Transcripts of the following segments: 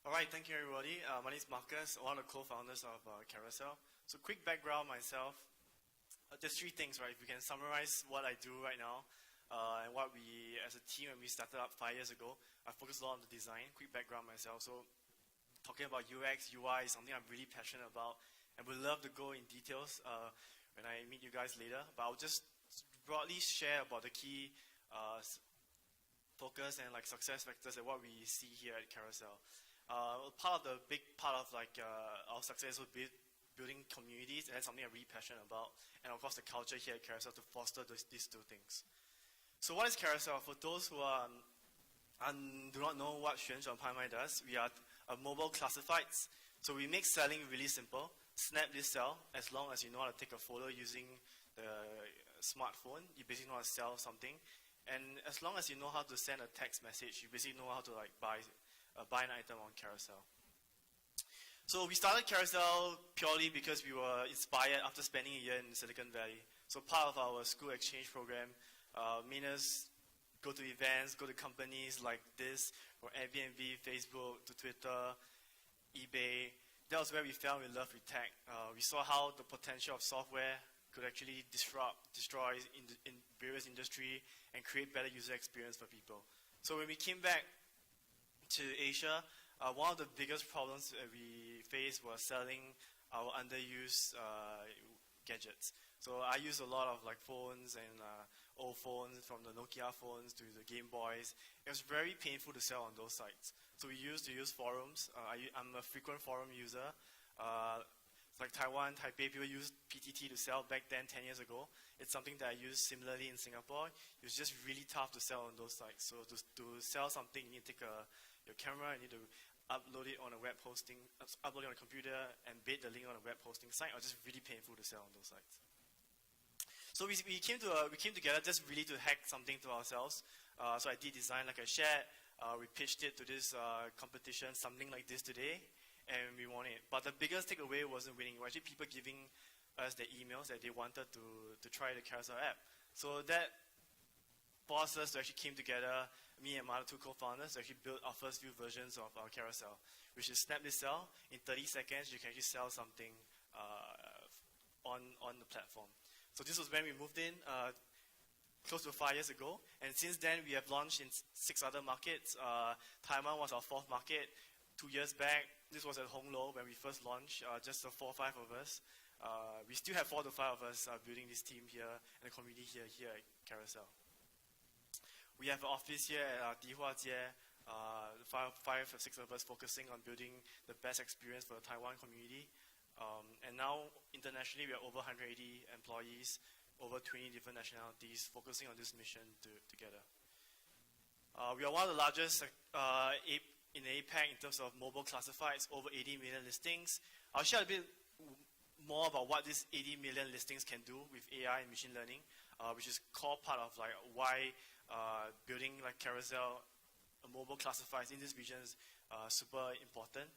All right, thank you everybody. My name is Marcus, one of the co-founders of Carousell. So quick background myself. There's three things, right? If you can summarize what I do right now and what we, as a team, when we started up 5 years ago, I focused a lot on the design. Quick background myself. So talking about UX, UI is something I'm really passionate about and would love to go in details when I meet you guys later. But I'll just broadly share about the key focus and like success factors and what we see here at Carousell. Big part of our success would be building communities, and that's something I'm really passionate about. And of course, the culture here at Carousell to foster these two things. So what is Carousell? For those who do not know what 旋转拍卖 does, we are mobile classifieds. So we make selling really simple. Snap this sell, as long as you know how to take a photo using the smartphone, you basically know how to sell something. And as long as you know how to send a text message, you basically know how to buy an item on Carousell. So we started Carousell purely because we were inspired after spending a year in Silicon Valley. So part of our school exchange program made us go to events, go to companies like this, from Airbnb, Facebook, to Twitter, eBay. That was where we fell in love with tech. We saw how the potential of software could actually destroy in various industries and create better user experience for people. So when we came back to Asia, one of the biggest problems we faced was selling our underused gadgets. So I use a lot of phones and old phones, from the Nokia phones to the Game Boys. It was very painful to sell on those sites. So we used to use forums. I'm a frequent forum user. Like Taiwan, Taipei, people used PTT to sell back then 10 years ago. It's something that I use similarly in Singapore. It was just really tough to sell on those sites. So to sell something, you need to take your camera, you need to upload it on a web hosting, upload it on a computer, and embed the link on a web hosting site. It was just really painful to sell on those sites. So we came together just really to hack something to ourselves. So I did design, like I shared. We pitched it to this competition, something like this today, and we won it. But the biggest takeaway wasn't winning. It was actually people giving us their emails that they wanted to try the Carousell app. So that forced us to actually came together, me and my other two co-founders, to actually build our first few versions of our Carousell, which is Snap This Sell. In 30 seconds, you can actually sell something on the platform. So this was when we moved in close to 5 years ago. And since then, we have launched in 6 other markets. Taiwan was our 4th market. 2 years back, this was at Honglo when we first launched, just the 4 or 5 of us. We still have 4 to 5 of us building this team here and the community here at Carousell. We have an office here at Dihuajie, 5 or 6 of us focusing on building the best experience for the Taiwan community. And now, internationally, we are over 180 employees, over 20 different nationalities, focusing on this mission together. We are one of the largest in APAC in terms of mobile classifieds, over 80 million listings. I'll share a bit more about what these 80 million listings can do with AI and machine learning, which is core part of why building Carousell mobile classifieds in these regions super important.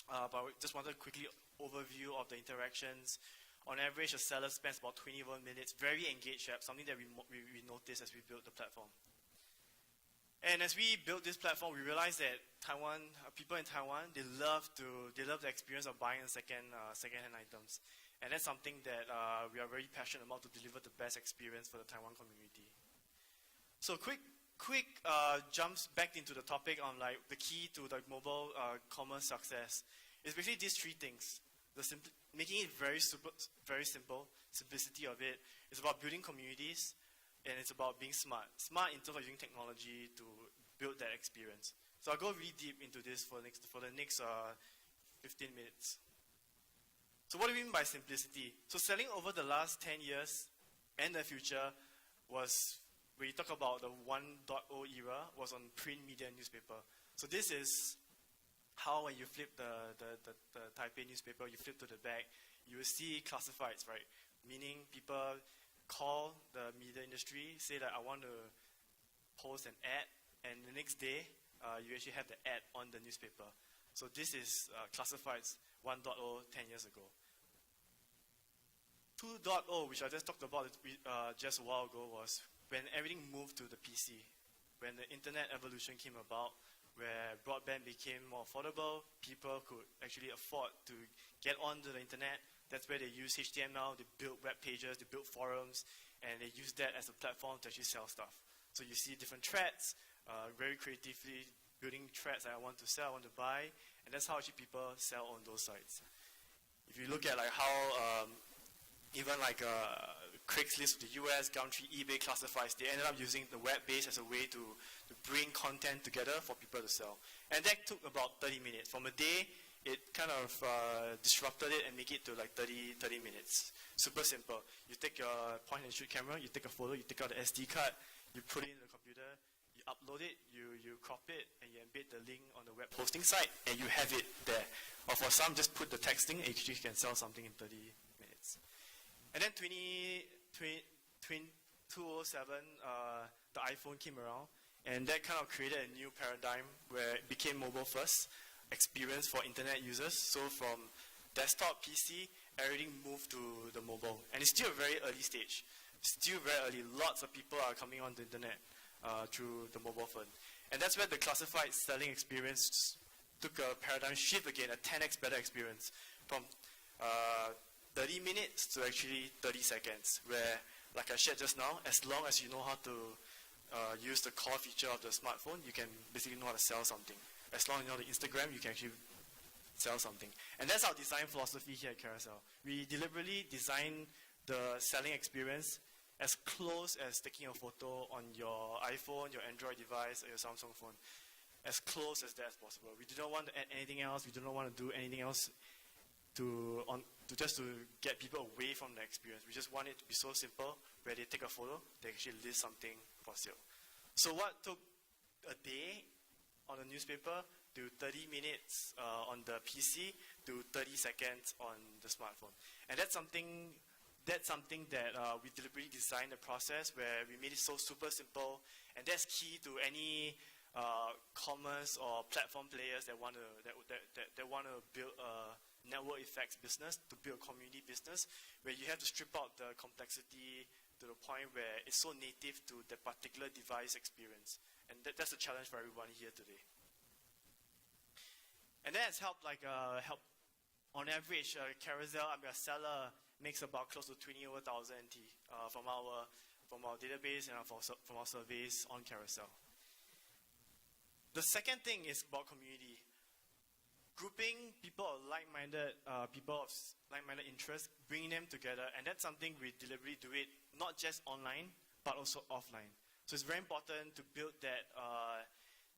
But we just wanted to quickly overview of the interactions. On average, a seller spends about 21 minutes, very engaged app, something that we noticed as we built the platform. And as we built this platform, we realized that people in Taiwan, they love the experience of buying second-hand items. And that's something that we are very passionate about, to deliver the best experience for the Taiwan community. So quick jumps back into the topic on the key to the mobile commerce success. It's basically these 3 things. Making it very simple, simplicity of it. It's about building communities, and it's about being smart. Smart in terms of using technology to build that experience. So I'll go really deep into this for the next 15 minutes. So what do we mean by simplicity? So selling over the last 10 years and the future was, when you talk about the 1.0 era, was on print media and newspaper. So this is how, when you flip the Taipei newspaper, you flip to the back, you will see classifieds, right? Meaning people call the media industry, say that I want to post an ad, and the next day, you actually have the ad on the newspaper. So this is classifieds 1.0 10 years ago. 2.0, which I just talked about just a while ago, was when everything moved to the PC. When the internet evolution came about, where broadband became more affordable, people could actually afford to get onto the internet. That's where they use HTML, they build web pages, they build forums, and they use that as a platform to actually sell stuff. So you see different threads, very creatively building threads that I want to sell, I want to buy, and that's how actually people sell on those sites. If you look at like how even like Craigslist, the US, Gumtree, eBay classifies, they ended up using the web base as a way to bring content together for people to sell. And that took about 30 minutes. From a day, it kind of disrupted it and make it to like 30 minutes. Super simple. You take your point and shoot camera, you take a photo, you take out the SD card, you put it in the computer, you upload it, you crop it, and you embed the link on the web hosting site, and you have it there. Or for some, just put the texting, and you can sell something in 30 minutes. And then 2007, the iPhone came around, and that kind of created a new paradigm where it became mobile first experience for internet users. So from desktop, PC, everything moved to the mobile. And it's still a very early stage. Still very early. Lots of people are coming on the internet through the mobile phone. And that's where the classified selling experience took a paradigm shift again, a 10x better experience. From 30 minutes to actually 30 seconds, where, like I shared just now, as long as you know how to use the core feature of the smartphone, you can basically know how to sell something. As long as you know the Instagram, you can actually sell something. And that's our design philosophy here at Carousell. We deliberately design the selling experience as close as taking a photo on your iPhone, your Android device, or your Samsung phone. As close as that as possible. We do not want to add anything else. We do not want to do anything else to get people away from the experience. We just want it to be so simple, where they take a photo, they actually list something for sale. So what took a day on the newspaper to 30 minutes on the PC to 30 seconds on the smartphone. And that's something that we deliberately designed the process where we made it so super simple, and that's key to any commerce or platform players that want to build a network effects business, to build a community business, where you have to strip out the complexity to the point where it's so native to the particular device experience. And that's a challenge for everyone here today. And that has helped, on average, Carousell, a seller makes about close to 20,000 NT from our database and from our surveys on Carousell. The second thing is about community. Grouping people of like-minded interests, bringing them together, and that's something we deliberately do it not just online but also offline. So it's very important to build that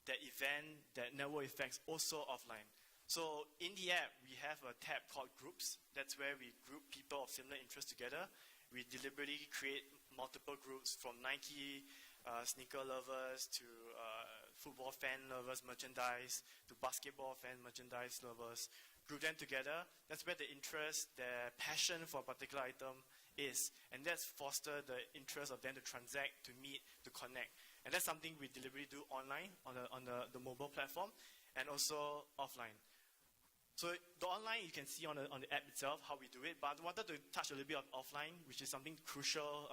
event, that network effects also offline. So in the app, we have a tab called Groups. That's where we group people of similar interests together. We deliberately create multiple groups from Nike sneaker lovers to football fan lovers merchandise to basketball fan merchandise lovers. Group them together. That's where the interest, their passion for a particular item is. And that's foster the interest of them to transact, to meet, to connect. And that's something we deliberately do online on the mobile platform and also offline. So the online, you can see on the app itself how we do it, but I wanted to touch a little bit of offline, which is something crucial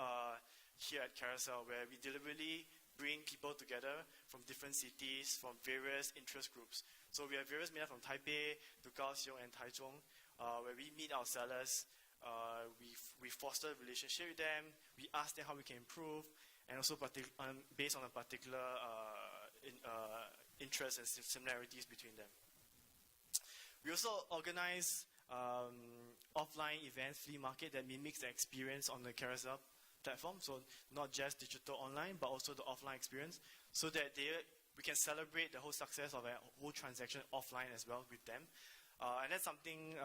here at Carousell, where we deliberately bring people together from different cities, from various interest groups. So we have various meetups from Taipei to Kaohsiung and Taichung, where we meet our sellers, we foster a relationship with them, we ask them how we can improve, and also based on a particular interests and similarities between them. We also organize offline events, flea market, that mimics the experience on the Carousell platform. So not just digital online, but also the offline experience, so that we can celebrate the whole success of a whole transaction offline as well with them. And that's something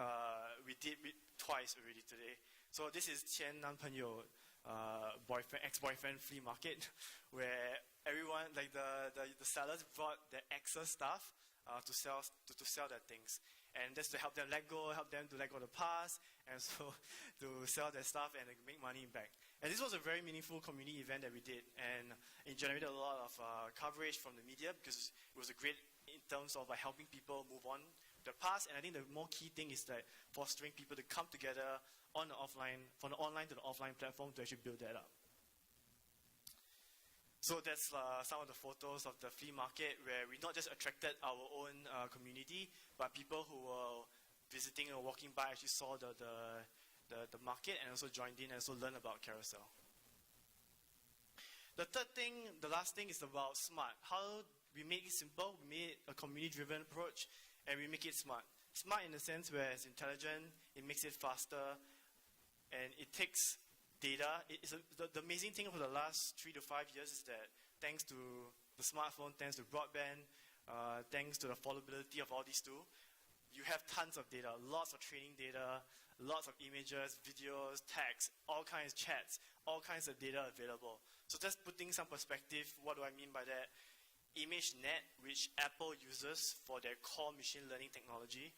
we did twice already today. So this is Qian Nanpenyo ex-boyfriend flea market, where everyone, like the sellers, brought their exes stuff to sell their things. And that's to help them to let go of the past, and so to sell their stuff and make money back. And this was a very meaningful community event that we did, and it generated a lot of coverage from the media, because it was a great in terms of helping people move on the past. And I think the more key thing is that fostering people to come together from the online to the offline platform to actually build that up. So that's some of the photos of the flea market where we not just attracted our own community, but people who were visiting or walking by actually saw the market and also joined in and also learned about Carousell. The third thing, the last thing is about smart. How we make it simple, we made a community-driven approach, and we make it smart. Smart in the sense where it's intelligent, it makes it faster, and it takes data. The amazing thing over the last 3 to 5 years is that thanks to the smartphone, thanks to broadband, thanks to the affordability of all these tools, you have tons of data, lots of training data, lots of images, videos, text, all kinds of chats, all kinds of data available. So just putting some perspective, what do I mean by that? ImageNet, which Apple uses for their core machine learning technology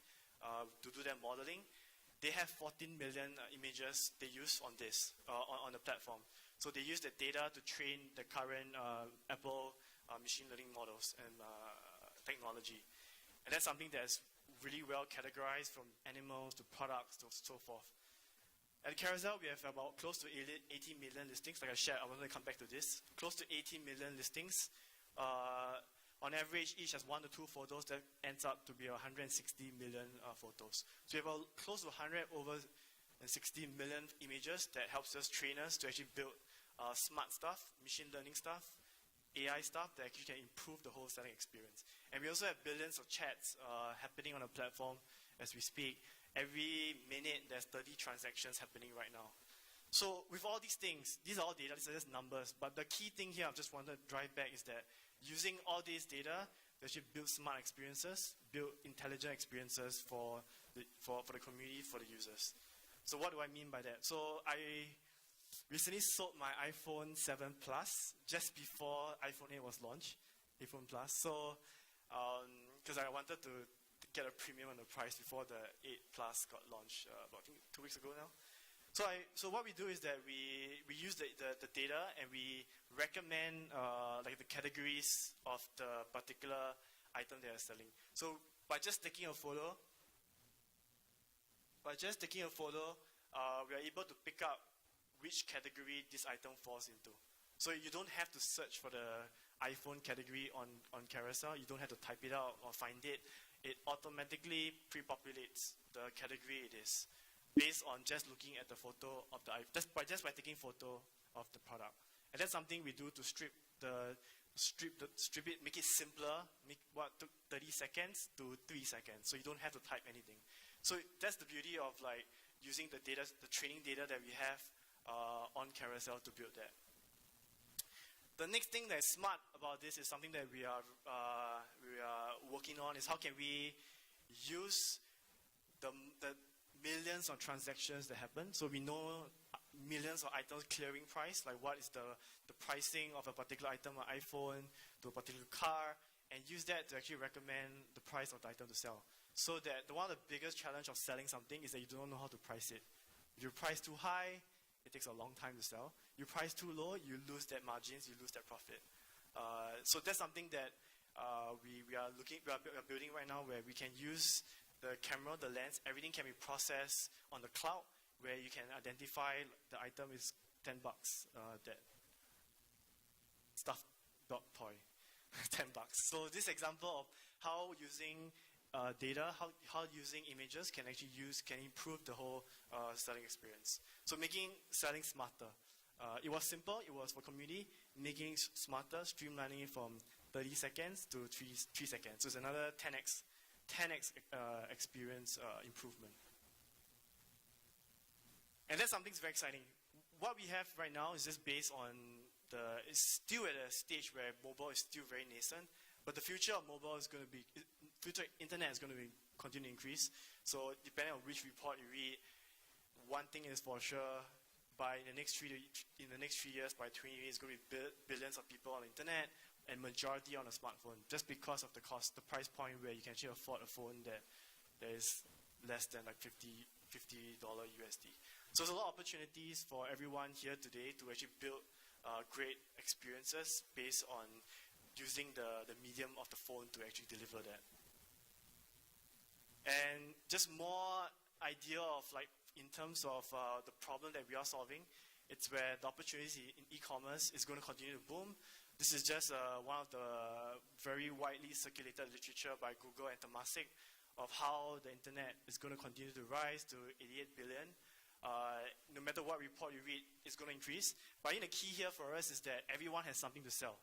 to do their modeling, they have 14 million images they use on this, on the platform. So they use the data to train the current Apple machine learning models and technology. And that's something that's really well categorized from animals to products to so forth. At Carousell, we have about close to 80 million listings. Like I shared, I want to come back to this. Close to 80 million listings. On average, each has 1 to 2 photos. That ends up to be 160 million photos. So we have close to 160 million images that helps us trainers to actually build smart stuff, machine learning stuff, AI stuff that actually can improve the whole selling experience. And we also have billions of chats happening on the platform as we speak. Every minute, there's 30 transactions happening right now. So with all these things, these are all data, these are just numbers. But the key thing here I just want to drive back is that using all this data to actually build smart experiences, build intelligent experiences for the community, for the users. So what do I mean by that? So I recently sold my iPhone 7 Plus just before iPhone 8 was launched, iPhone Plus. So, because I wanted to get a premium on the price before the 8 Plus got launched about, I think, 2 weeks ago now. So what we do is that we use the data and we recommend like the categories of the particular item they are selling. So by just taking a photo, we are able to pick up which category this item falls into. So you don't have to search for the iPhone category on Carousell. You don't have to type it out or find it. It automatically pre-populates the category it is, based on just looking at the photo of the iPhone, just by taking photo of the product. And that's something we do to strip it, make it simpler, make what took 30 seconds to 3 seconds, so you don't have to type anything. So that's the beauty of like using the data, the training data that we have on Carousell to build that. The next thing that's smart about this is something that we are working on is how can we use the millions of transactions that happen. So we know millions of items clearing price, like what is the pricing of a particular item, an iPhone to a particular car, and use that to actually recommend the price of the item to sell. So that one of the biggest challenge of selling something is that you don't know how to price it. If you price too high, it takes a long time to sell. You price too low, you lose that margins, you lose that profit. So that's something that we are building right now, where we can use the camera, the lens, everything can be processed on the cloud, where you can identify the item is $10. That stuffed dog toy, $10. So this example of how using data, how using images can actually can improve the whole selling experience. So making selling smarter. It was simple, it was for community, making it smarter, streamlining it from 30 seconds to 3 seconds. So it's another 10x experience improvement. And that's something very exciting. What we have right now is just based on it's still at a stage where mobile is still very nascent, but the future of mobile is going to be, future internet is going to continue to increase. So depending on which report you read, one thing is for sure, by the next 3 years, by 20 years, it's going to be billions of people on the internet, and majority on a smartphone, just because of the cost, the price point where you can actually afford a phone that is less than like $50 USD. So there's a lot of opportunities for everyone here today to actually build great experiences based on using the medium of the phone to actually deliver that. And just more idea of like, in terms of the problem that we are solving, it's where the opportunity in e-commerce is going to continue to boom. This is just one of the very widely circulated literature by Google and Temasek of how the internet is going to continue to rise to 88 billion. No matter what report you read, it's going to increase. But I think the key here for us is that everyone has something to sell.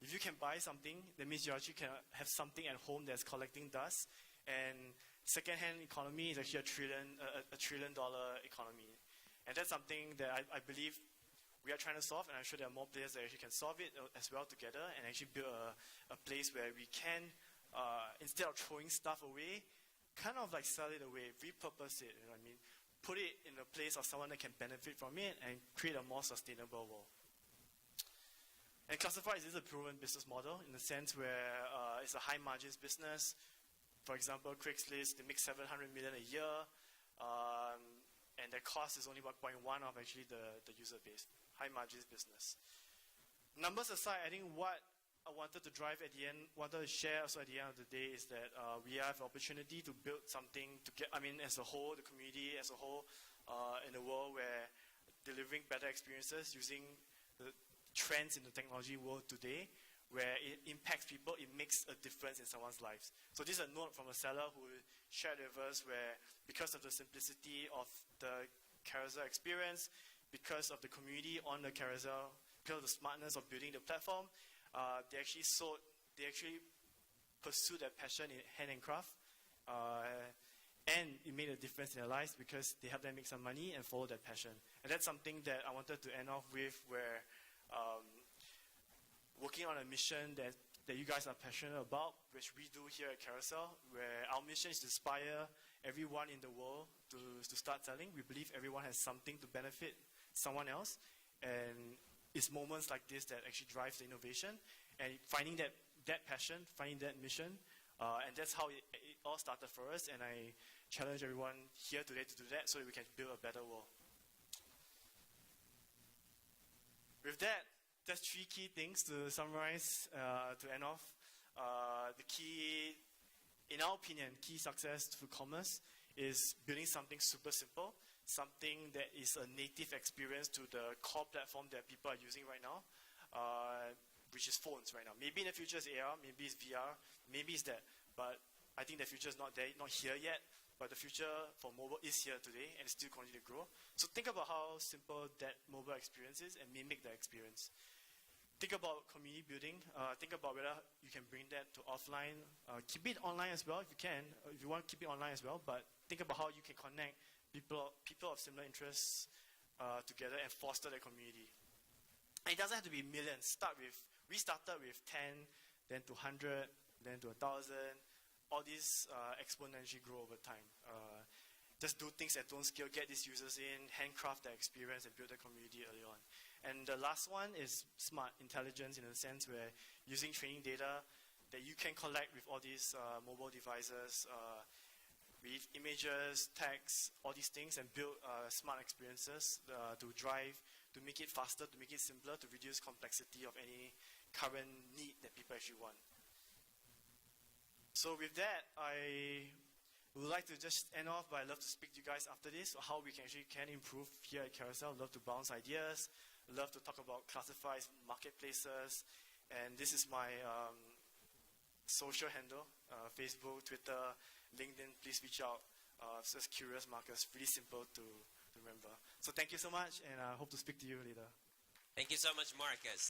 If you can buy something, that means you actually can have something at home that's collecting dust. And second-hand economy is actually a trillion-dollar economy. And that's something that I believe we are trying to solve, and I'm sure there are more players that actually can solve it as well together and actually build a place where we can, instead of throwing stuff away, kind of like sell it away, repurpose it, you know what I mean? Put it in the place of someone that can benefit from it and create a more sustainable world. And Classifieds is a proven business model in the sense where it's a high margins business. For example, Craigslist, they make $700 million a year, and their cost is only 1.1 of actually the user base. High margins business. Numbers aside, I think what I wanted to drive at the end, wanted to share also at the end of the day is that we have an opportunity to build something to get, as a whole, the community as a whole, in a world where delivering better experiences using the trends in the technology world today, where it impacts people, it makes a difference in someone's lives. So this is a note from a seller who shared with us where because of the simplicity of the Carousell experience, because of the community on the Carousell, because of the smartness of building the platform, they actually pursued their passion in hand and craft, and it made a difference in their lives because they helped them make some money and follow that passion. And that's something that I wanted to end off with, where working on a mission that you guys are passionate about, which we do here at Carousell, where our mission is to inspire everyone in the world to start selling. We believe everyone has something to benefit someone else, and it's moments like this that actually drives the innovation, and finding that passion, finding that mission, and that's how it all started for us, and I challenge everyone here today to do that so that we can build a better world. With that, that's 3 key things to summarize, to end off. The key, in our opinion, key success for commerce is building something super simple, something that is a native experience to the core platform that people are using right now, which is phones right now. Maybe in the future it's AR, maybe it's VR, maybe it's that, but I think the future is not there, not here yet, but the future for mobile is here today and it's still continue to grow. So think about how simple that mobile experience is and mimic the experience. Think about community building. Think about whether you can bring that to offline. Keep it online as well if you can. If you want to keep it online as well, but think about how you can connect people of similar interests together and foster the community. And it doesn't have to be millions. We started with 10, then to 100, then to 1,000. All these exponentially grow over time. Just do things at own scale, get these users in, handcraft their experience, and build a community early on. And the last one is smart intelligence in a sense where using training data that you can collect with all these mobile devices, with images, text, all these things, and build smart experiences to make it faster, to make it simpler, to reduce complexity of any current need that people actually want. So with that, I would like to just end off, but I'd love to speak to you guys after this, or how we can actually improve here at Carousell. Love to bounce ideas, love to talk about classifieds, marketplaces, and this is my social handle, Facebook, Twitter, LinkedIn. Please reach out. Just Curious Marcus, really simple to remember. So thank you so much, and I hope to speak to you later. Thank you so much, Marcus.